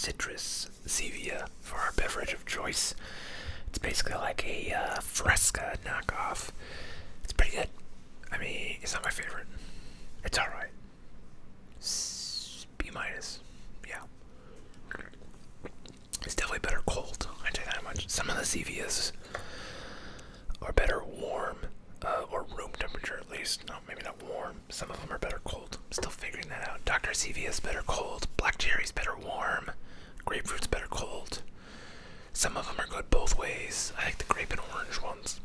citrus Zevia for our beverage of choice. It's basically like a Fresca knockoff. It's pretty good. I mean, it's not my favorite. It's alright. B minus. Yeah. It's definitely better cold. I tell you that much. Some of the Zevias are better warm, or room temperature at least. No, maybe not warm. Some of them are better cold. I'm still figuring that out. Dr. Zevia is better cold. Black cherry's better warm. Grapefruit's better cold. Some of them are good both ways. I like the grape and orange ones.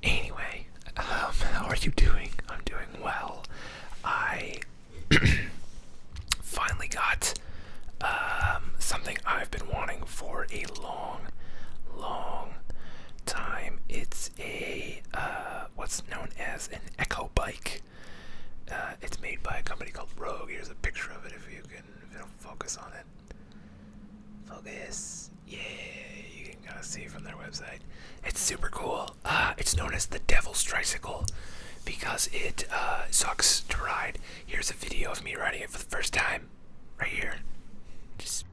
Anyway, how are you doing? I'm doing well. I finally got something I've been wanting for a long time. It's a what's known as an echo bike. It's made by a company called Rogue. Here's a picture of it if it'll focus on it. Focus. Yeah, you can kind of see from their website. It's super cool. It's known as the Devil's Tricycle because it sucks to ride. Here's a video of me riding it for the first time. Right here. Just.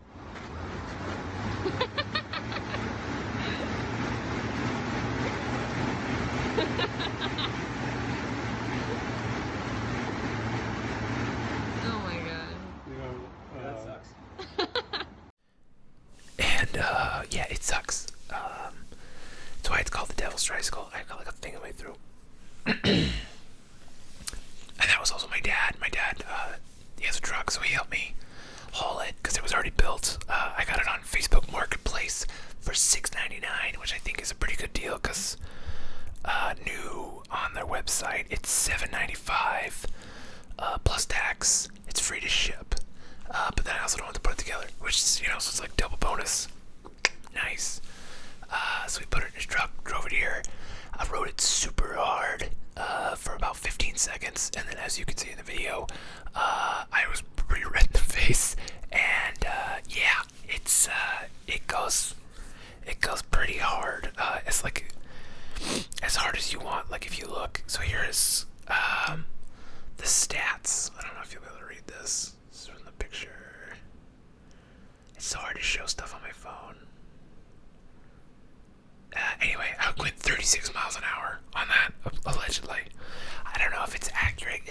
Oh my god. That sucks. And yeah, it sucks. That's why it's called the Devil's Tricycle. I got like a thing in my throat. And that was also my dad. My dad, he has a truck, so he helped me haul it because it was already built. I got it on Facebook Marketplace for $6.99, which I think is a pretty good deal because new on their website it's $7.95 plus tax. It's free to ship. But then I also don't have to put it together, which is, so it's like double bonus. Nice. So we put it in his truck, drove it here. I rode it super hard for about 15 seconds, and then as you can see in the video, I was pretty red in the face, and yeah, it goes pretty hard. It's like as hard as you want. Like if you look, so here is the stats. I don't know if you'll be able to read this. This is from the picture. It's so hard to show stuff on my phone. Anyway, I went 36 miles an hour on that, allegedly. I don't know if it's accurate.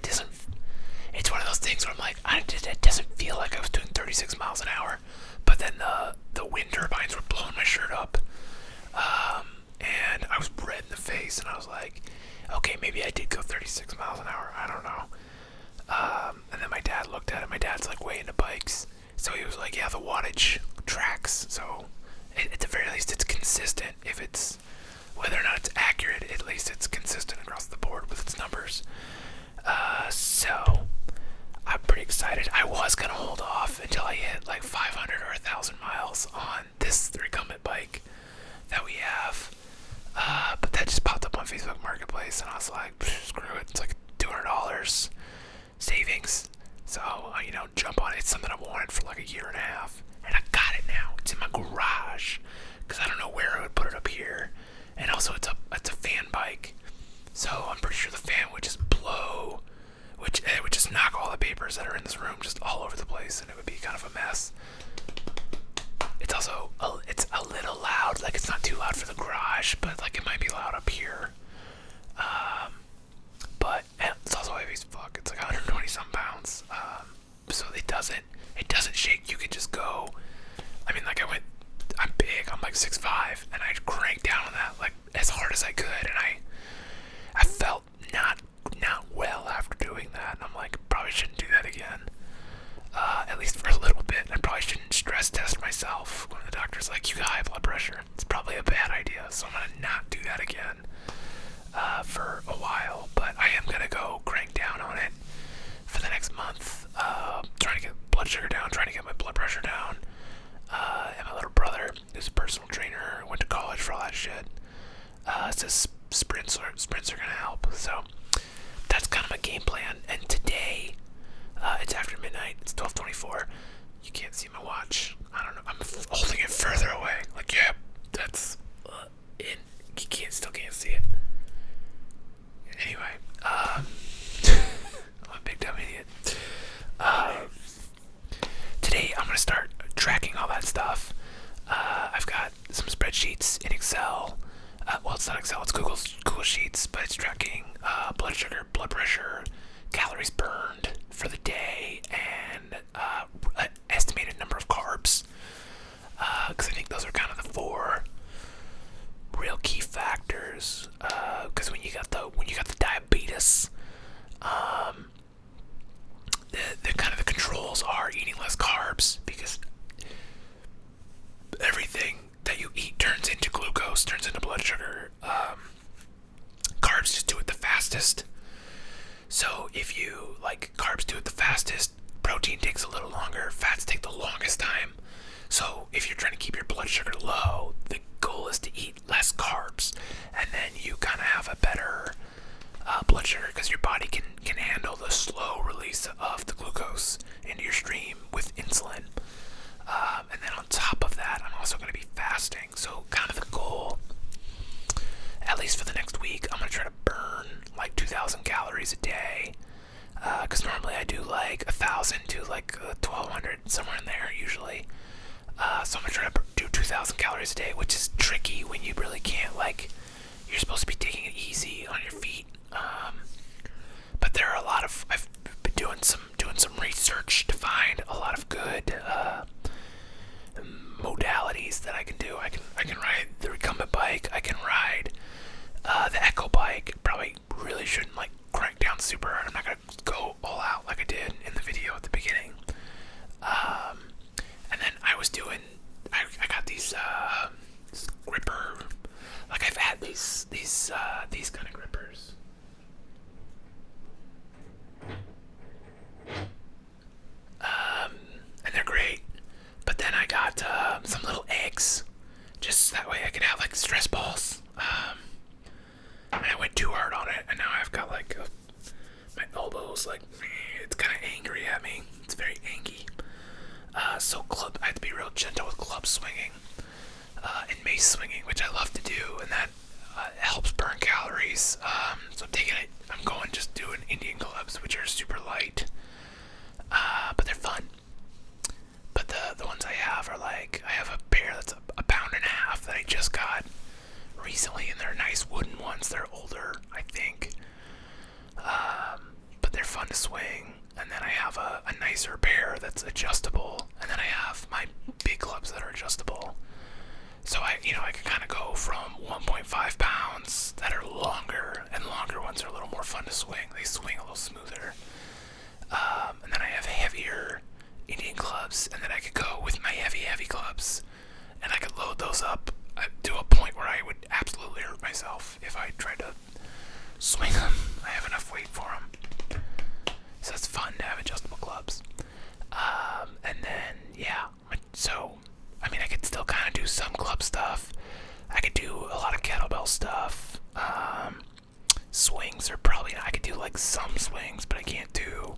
It's one of those things where I'm like, it doesn't feel like I was doing 36 miles an hour. But then the wind turbines were blowing my shirt up. And I was red in the face, and I was like, okay, maybe I did go 36 miles an hour. I don't know. And then my dad looked at it. My dad's like way into bikes. So he was like, yeah, the wattage tracks. So at the very least, it's consistent. If it's, whether or not it's accurate, at least it's consistent across the board with its numbers. So I'm pretty excited. I was going to hold off until I hit like 500 or 1,000 miles on this recumbent bike that we have. But that just popped up on Facebook Marketplace, and I was like, screw it. It's like $200 savings. So, jump on it. It's something I've wanted for like a year and a half. And I got it now. It's in my garage because I don't know where I would put it up here. And also, it's a fan bike, so I'm pretty sure the fan would just blow, which it would just knock all the papers that are in this room just all over the place, and it would be kind of a mess. It's also it's a little loud. Like it's not too loud for the garage, but like it might be loud up here. But it's also heavy as fuck. It's like 120 some pounds. So it doesn't shake. You can just go. I mean, like I'm big. I'm like 6'5", and I cranked down on that like as hard as I could, and I felt not well after doing that. And I'm like, probably shouldn't do that again. At least for a little bit. I probably shouldn't stress test myself when the doctor's like, you got high blood pressure. It's probably a bad idea. So I'm gonna not do that again for a while. But I am gonna go crank down on it for the next month. Trying to get blood sugar down, trying to get my blood pressure down. And my little brother, who's a personal trainer, went to college for all that shit, says sprints are gonna help. So that's kind of my game plan. And today, it's after midnight. It's 12:24. You can't see my watch. I don't know. I'm holding it further away. Like, yeah, that's it. You still can't see it. Anyway, I'm a big dumb idiot. Today I'm gonna start tracking all blood pressure, calories burned for the day, and an estimated number of carbs. Because I think those are kind of the four real key factors. Because when you got the diabetes, the kind of the controls are eating less carbs, because everything that you eat turns into glucose, turns into blood sugar. Carbs just do it the fastest. So if you like carbs do it the fastest, protein takes a little longer, fats take the longest time. So if you're trying to keep your blood sugar low, the goal is to eat less carbs, and then you kind of have a better blood sugar, because your body can handle the slow release of the glucose into your stream with insulin. And then on top of that, I'm also going to be fasting. So kind of the goal, at least for the next week, I'm going to try to burn like 2,000 calories a day. Because normally I do like 1,000 to like 1,200, somewhere in there usually. So I'm going to try to do 2,000 calories a day, which is tricky when you really can't, like, you're supposed to be taking it easy on your feet. But there are I've been doing some research to find a lot of good modalities that I can do. I can ride the recumbent bike. I can ride the Echo bike. Probably really shouldn't like crank down super hard. I'm not gonna go all out like I did in the video at the beginning. And then I got these gripper. Like I've had these kind of grippers. And they're great. But then I got some little eggs, just that way I could have like stress balls. And I went too hard on it, and now I've got like my elbows, like, it's kind of angry at me. It's very angy. So I have to be real gentle with club swinging and mace swinging, which I love to do, and that helps burn calories. So I'm going just doing Indian clubs, which are super light, but they're fun. But the ones I have are like, I have a pair that's a pound and a half that I just got recently, and they're nice wooden ones. They're older, I think, but they're fun to swing. And then I have a nicer pair that's adjustable, and then I have my big clubs that are adjustable. So I can kind of go from 1.5 pounds that are longer, and longer ones are a little more fun to swing. They swing a little smoother. And then I have heavier Indian clubs, and then I could go with my heavy clubs, and I could load those up to a point where I would absolutely hurt myself if I tried to swing them. I have enough weight for them. So it's fun to have adjustable clubs. And then, yeah, so, I mean, I could still kind of do some club stuff. I could do a lot of kettlebell stuff. Swings are probably not, I could do like some swings, but I can't do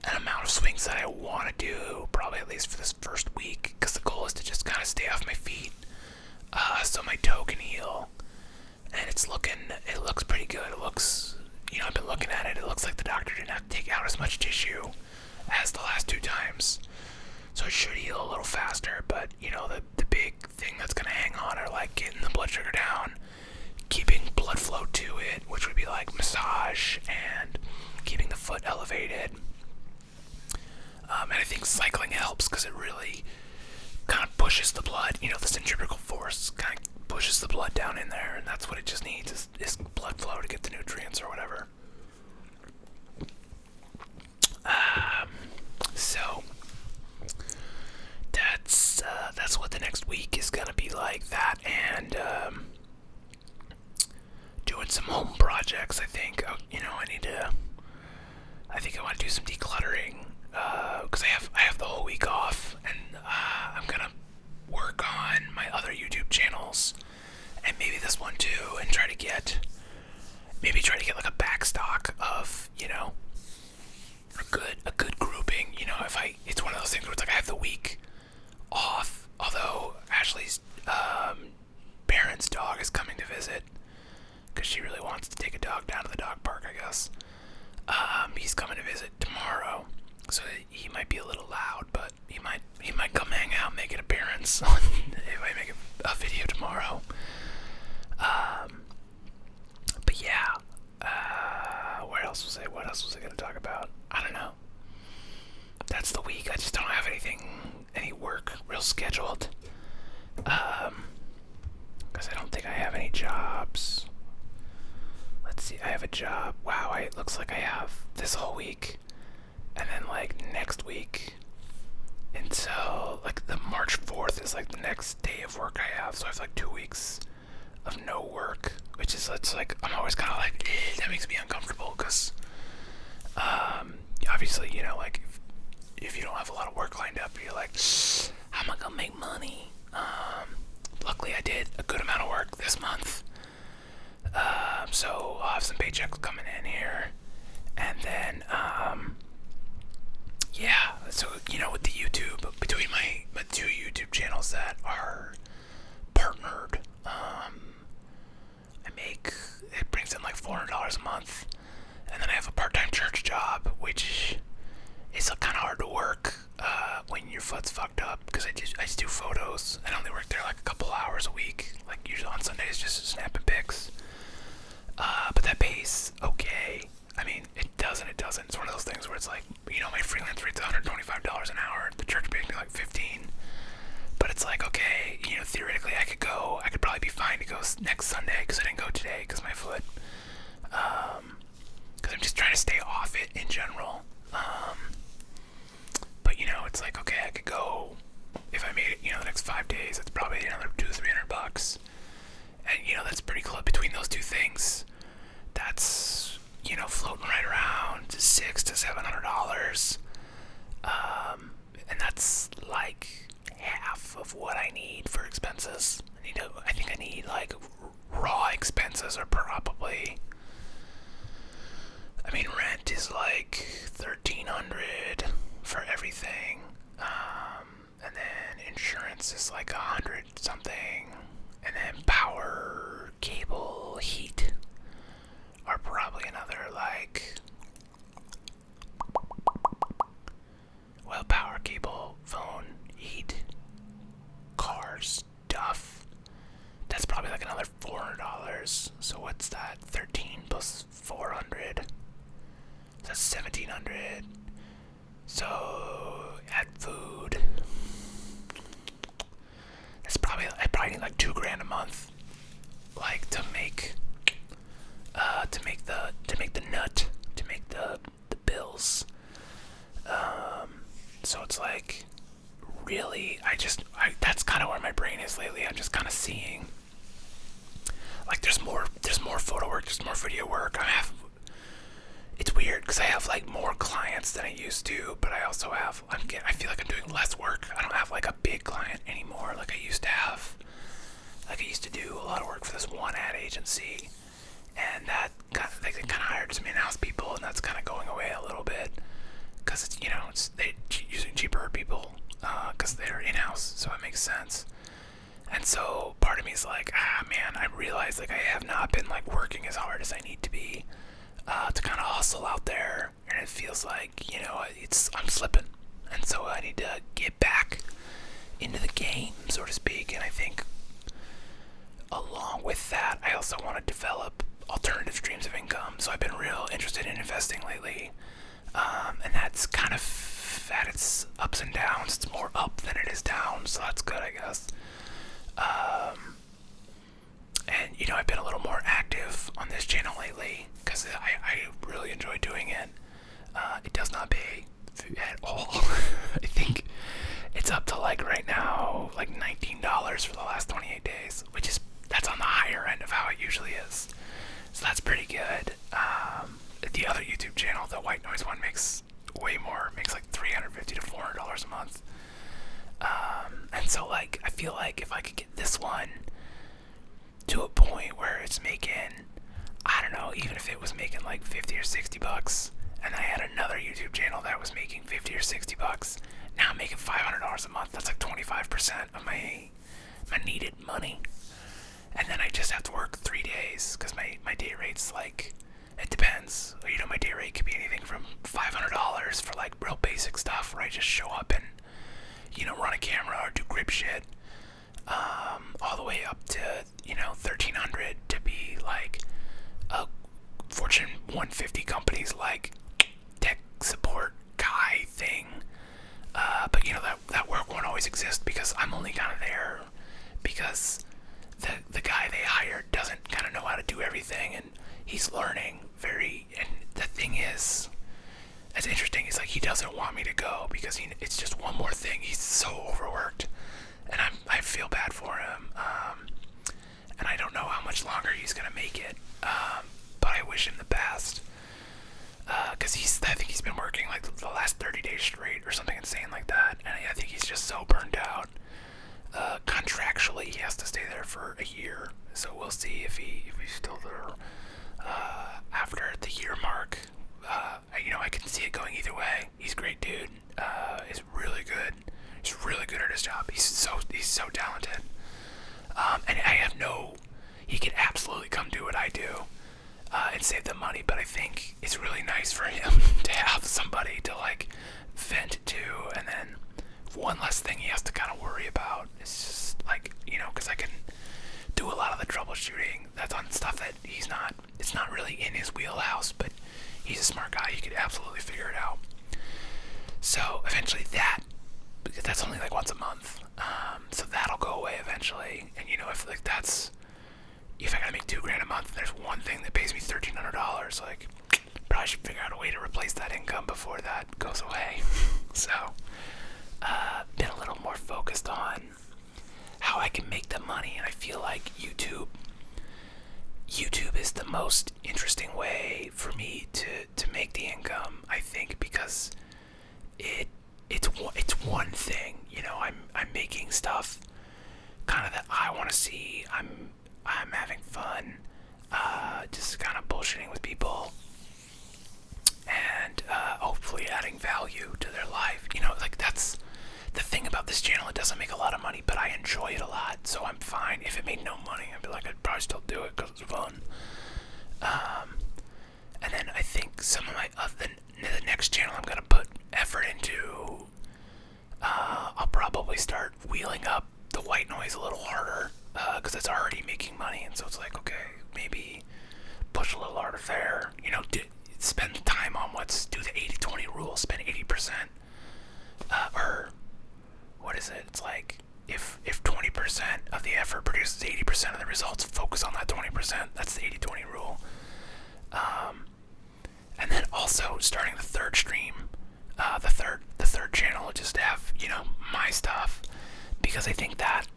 an amount of swings that I want to do, probably at least for this first week, because the goal is to just kind of stay off my feet, so my toe can heal. And it looks pretty good. It looks, I've been looking at it. It looks like the doctor didn't have to take out as much tissue as the last 2 times. So it should heal a little faster, but, the big thing that's going to hang on are, like, getting the blood sugar down, keeping blood flow to it, which would be, like, massage, and keeping the foot elevated. And I think cycling helps, because it really kind of pushes the blood, the centrifugal force kind of pushes the blood down in there, and that's what it just needs is blood flow to get the nutrients or whatever. So that's what the next week is gonna be like. That and doing some home projects. I think I want to do some decluttering, because I have the whole week off, and I'm gonna work on my other YouTube channels, and maybe this one too, and try to get like a backstock of a good grouping. It's one of those things where it's like I have the week off, although Ashley's parents' dog is coming to visit, because she really wants to take a dog down to the dog park, I guess. He's coming to visit tomorrow, so he might be a little loud, but he might come hang out and make an appearance if I make a video tomorrow. But yeah, else was I? What else was I gonna talk about? I don't know. That's the week. I just don't have any work real scheduled. Because I don't think I have any jobs. Let's see. I have a job. Wow. It looks like I have this whole week, and then like next week until like the March 4th is like the next day of work I have. So I have like 2 weeks of no work, which is it's like I'm always kind of like that makes me uncomfortable because obviously like if you don't have a lot of work lined up, you're like, how am I gonna make money? Luckily I did a good amount of work this month, so I'll have some paychecks coming in here, and then yeah, so with the YouTube, between my two YouTube channels that are partnered, it brings in like $400 a month, and then I have a part-time church job, which is kind of hard to work when your foot's fucked up, because I just do photos. I only work there like a couple hours a week, like usually on Sundays, just snapping pics. But that pays okay. I mean, it does and it doesn't. It's one of those things where it's like, my freelance rate's $125 an hour. The church pays me like $15. But it's like, okay, theoretically I could probably be fine to go next Sunday because I didn't go today because my foot. Because I'm just trying to stay off it in general. But it's like, okay, I could go if I made it, the next 5 days. It's probably another $200-300, and that's pretty close between those two things. That's floating right around $600 to $700, and that's like half of what I need for expenses. I think I need like raw expenses are probably. I mean, rent is like $1,300 for everything, and then insurance is like $100 something, and then power, cable, heat are probably another like. Well, power, cable, phone, heat, car stuff. That's probably like another $400. So what's that? 13 plus 400. That's 1,700. So add food. I probably need like $2,000 a month, like to make the bills. So it's like, really, that's kind of where my brain is lately. I'm just kind of seeing, like, there's more photo work, there's more video work. It's weird because I have like more clients than I used to, but I also have, I feel like I'm doing less work. I don't have like a big client anymore like I used to have. Like I used to do a lot of work for this one ad agency, and that they kind of hired some in-house people, and that's kind of going away a little bit because it's they using cheaper people because they're in-house, so it makes sense. And so part of me is like, man, I realize like I have not been like working as hard as I need to be to kind of hustle out there, and it feels like I'm slipping, and so I need to get back into the game, so to speak. And I think along with that, I also want to develop alternative streams of income. So I've been real interested in investing lately, and that's kind of at its ups and downs. It's more up than it is down, so that's good, I guess. And I've been a little more active on this channel lately because I really enjoy doing it. It does not pay at all. I think it's up to like right now like $19 for the last 28 days, that's on the higher end of how it usually is. So that's pretty good. The other YouTube channel, the White Noise one, makes way more. Makes like $350 to $400 a month. And so like I feel like if I could get this one to a point where it's making, I don't know, even if it was making like $50 or $60, and I had another YouTube channel that was making $50 or $60, now I'm making $500 a month. That's like 25% of my needed money. And then I just have to work 3 days because my day rate's like, it depends. My day rate could be anything from $500 for like real basic stuff where I just show up and run a camera or do grip shit, all the way up to $1,300 to be like a Fortune 150 company somebody's like tech support guy thing. But you know, that work won't always exist because I'm only kind of there because the guy they hired doesn't kind of know how to do everything, and he's learning and the thing is, it's interesting, is like he doesn't want me to go because it's just one more thing. He's so overworked, and I feel bad for him, and I don't know how much longer he's gonna make it, but I wish him the best, because I think he's been working like the last 30 days straight or something insane like that, and I think he's just so burned out. Contractually, he has to stay there for a year, so we'll see if he's still there after the year mark. I can see it going either way. He's a great dude. He's really good. He's really good at his job. He's so talented. And he can absolutely come do what I do and save them money. But I think it's really nice for him to have somebody to like vent to, and then one less thing he has to kind of worry about. It's just like, because I can do a lot of the troubleshooting. That's on stuff that it's not really in his wheelhouse, but he's a smart guy. He could absolutely figure it out. So eventually because that's only like once a month. So that'll go away eventually. And if I gotta make $2,000 a month, and there's one thing that pays me $1,300, like, probably should figure out a way to replace that income before that goes away. So, been a little more focused on how I can make the money, and I feel like YouTube is the most interesting way for me to make the income, I think, because it's one thing, I'm making stuff kind of that I want to see. I'm having fun, just kind of bullshitting with people, and hopefully adding value to their life. That's the thing about this channel. It doesn't make a lot of money, but I enjoy it a lot, so I'm fine. If it made no money, I'd be like, I'd probably still do it because it's fun. And then I think some of the next channel I'm gonna put effort into, I'll probably start wheeling up the white noise a little harder, because it's already making money, and so it's like, okay, maybe push a little harder there. Spend time on do the 80-20 rule. Spend 80%, or what is it? It's like if 20% of the effort produces 80% of the results, focus on that 20%. That's the 80-20 rule. And then also starting the third stream, the third channel, just have my stuff, because I think that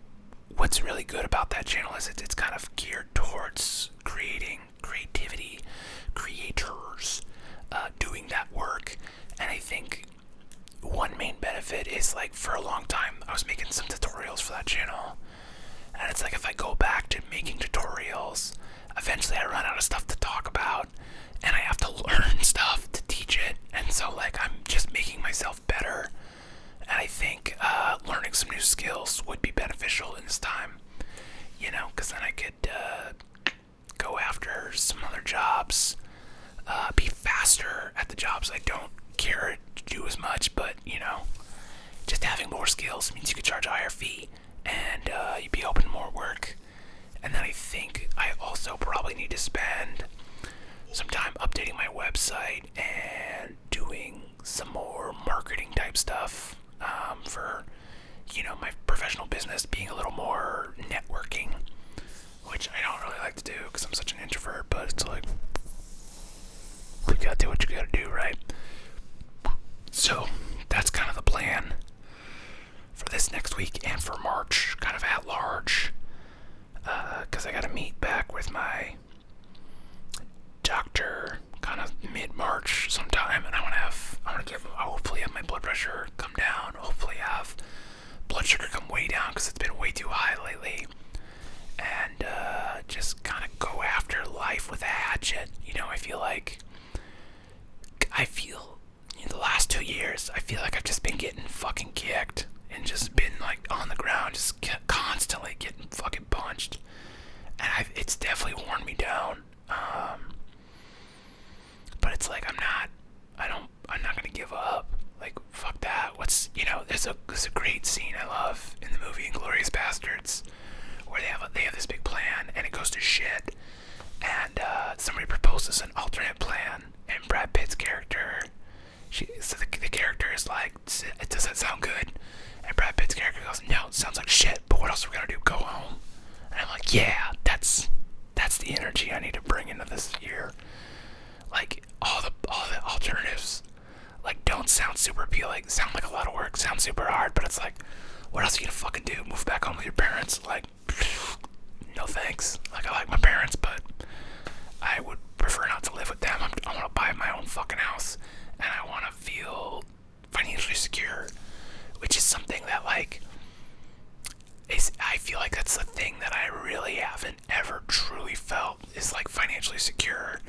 what's really good about that channel is it's kind of geared towards creativity, creators, doing that work. And I think one main benefit is, like, for a long time I was making some tutorials for that channel, and it's like, if I go back to making tutorials, eventually I run out of stuff to talk about, and I have to learn stuff to teach it, and so like I'm just making myself better. And I think learning some new skills would be beneficial in this time, because then I could go after some other jobs, be faster at the jobs I don't care to do as much, but just having more skills means you could charge a higher fee, and you'd be open to more work. And then I think I also probably need to spend some time updating my website and doing some more marketing type stuff, for my professional business, being a little more networking, which I don't really like to do because I'm such an introvert, but it's like, you gotta do what you gotta do, right? So that's kind of the plan for this next week and for March, kind of at large, because I gotta meet back with my doctor kind of mid-March sometime, and I want to hopefully have my blood pressure come down, hopefully have blood sugar come way down because it's been way too high lately, and just kind of go after life with a hatchet. I feel the last 2 years, I feel like I've just been getting fucking kicked and just been like on the ground, just constantly getting fucking punched, and it's definitely worn me down. But it's like, I'm not gonna give up. Like, fuck that. There's a great scene I love in the movie Inglourious Bastards, where they have this big plan and it goes to shit, and somebody proposes an alternate plan, and Brad Pitt's character, so the character is like, it doesn't sound good. And Brad Pitt's character goes, no, it sounds like shit, but what else are we gonna do? Go home. And I'm like, yeah, that's the energy I need to bring into this year. Like, all the alternatives, like, don't sound super appealing, sound like a lot of work, sound super hard, but it's like, what else are you gonna fucking do? Move back home with your parents? Like, no thanks. Like, I like my parents, but I would prefer not to live with them. I want to buy my own fucking house, and I want to feel financially secure, which is something that, like, I feel like that's the thing that I really haven't ever truly felt is, like, financially secure,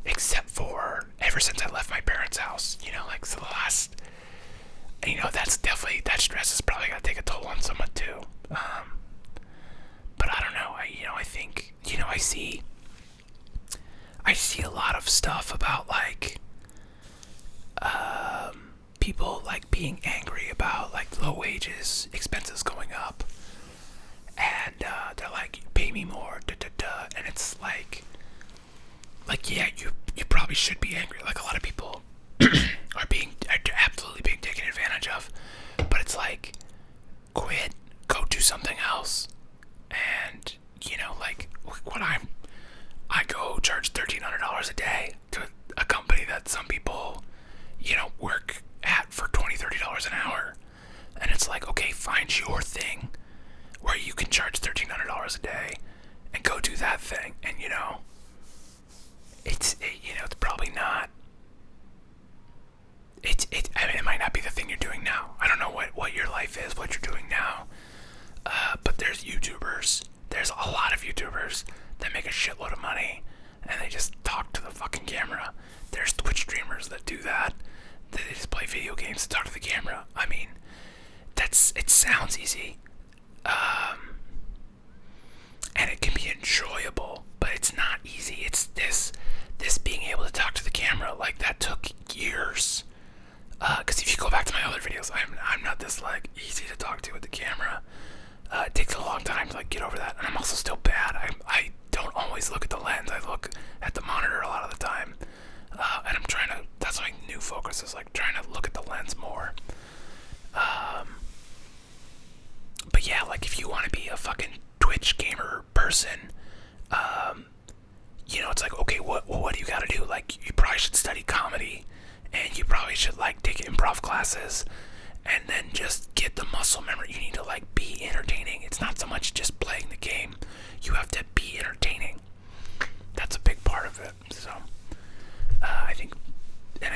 except for ever since I left my parents' house, you know, like, so the last, you know, that's definitely, that stress is probably gonna take a toll on someone too. But I don't know, I think, you know, I see a lot of stuff about, like, people, like, being angry about, like, low wages, expenses going up, and they're like, pay me more, and it's like, yeah, you probably should be angry. Like, a lot of people are absolutely being taken advantage of, but it's like, quit, go do something else. And, you know, like, when I go charge $1,300 a day to a company that some people, you know, work at for $20-$30 an hour, and it's like, okay, find your thing where you can charge $1,300 a day and go do that thing. And, you know, it's probably not, I mean, it might not be the thing you're doing now. I don't know what your life is, what you're doing now, but there's a lot of YouTubers that make a shitload of money and they just talk to the fucking camera. There's Twitch streamers that do that. They just play video games and talk to the camera. I mean, it sounds easy. And it can be enjoyable, but it's not easy. It's this being able to talk to the camera, like, that took years. Because if you go back to my other videos, I'm not this, like, easy to talk to with the camera. It takes a long time to, like, get over that, and I'm also still bad. I don't always look at the lens. I look at the monitor a lot of the time, and I'm trying to. That's my new focus, is, like, trying to look at the lens more. But yeah, like, if you want to be a fucking Twitch gamer person, you know, it's like, okay, what do you got to do? Like, you probably should study comedy, and you probably should, like, take improv classes, and then just get the muscle memory. You need to, like, be entertaining. It's not so much just playing the game. You have to be entertaining. That's a big part of it. So, I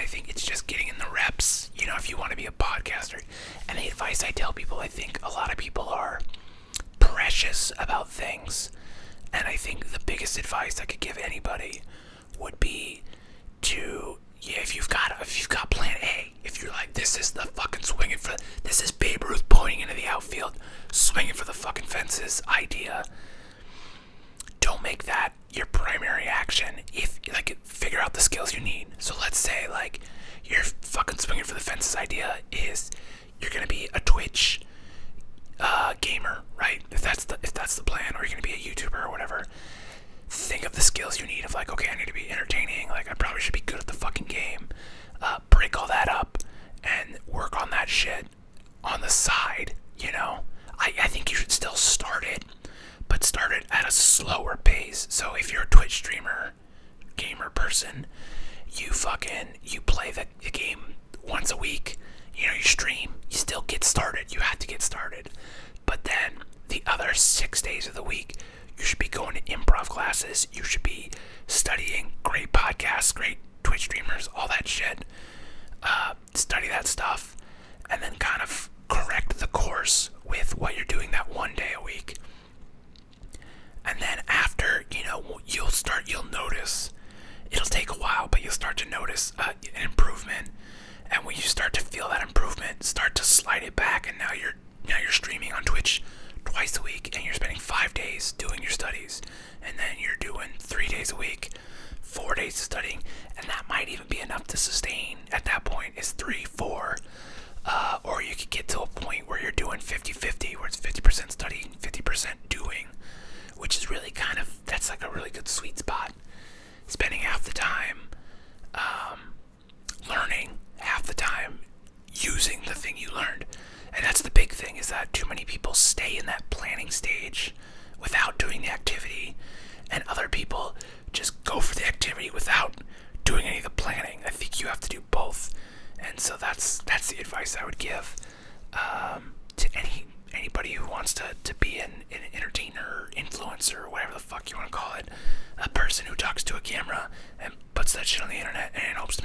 think it's just getting in the reps, you know, if you want to be a podcaster. And the advice I tell people, I think a lot of people are precious about things. And I think the biggest advice I could give anybody would be to, yeah, if you've got plan A, if you're like, this is the fucking this is Babe Ruth pointing into the outfield, swinging for the fucking fences idea, don't make that your primary action. If, like, figure out the skills you need. So let's say, like, your fucking swinging for the fences idea is you're gonna be a Twitch gamer, right? If that's the plan, or you're gonna be a YouTuber or whatever. Think of the skills you need of, like, okay, I need to be entertaining, like, I probably should be good at the fucking game. Break all that up and work on that shit on the side, you know? I think you should still start it, but start it at a slower pace. So if you're a Twitch streamer, gamer person, you play the game once a week, you know, you stream, you still get started. You have to get started. But then the other 6 days of the week, you should be going to improv classes. You should be studying great podcasts, great Twitch streamers, all that shit. Study that stuff, and then kind of correct the course with what you're doing that one day a week. And then after, you know, you'll notice. It'll take a while, but you'll start to notice an improvement. And when you start to feel that improvement, start to slide it back, and now you're streaming on Twitch twice a week, and you're spending 5 days doing your studies, and then you're doing 3 days a week, 4 days of studying, and that might even be enough to sustain. At that point, is 3, 4, or you could get to a point where you're doing 50-50, where it's 50% studying, 50% doing, which is really that's like a really good sweet spot. Spending half the time people stay in that planning stage without doing the activity, and other people just go for the activity without doing any of the planning. I think you have to do both, and so that's the advice I would give to anybody who wants to be an entertainer, influencer, whatever the fuck you want to call it, a person who talks to a camera and puts that shit on the internet and hopes to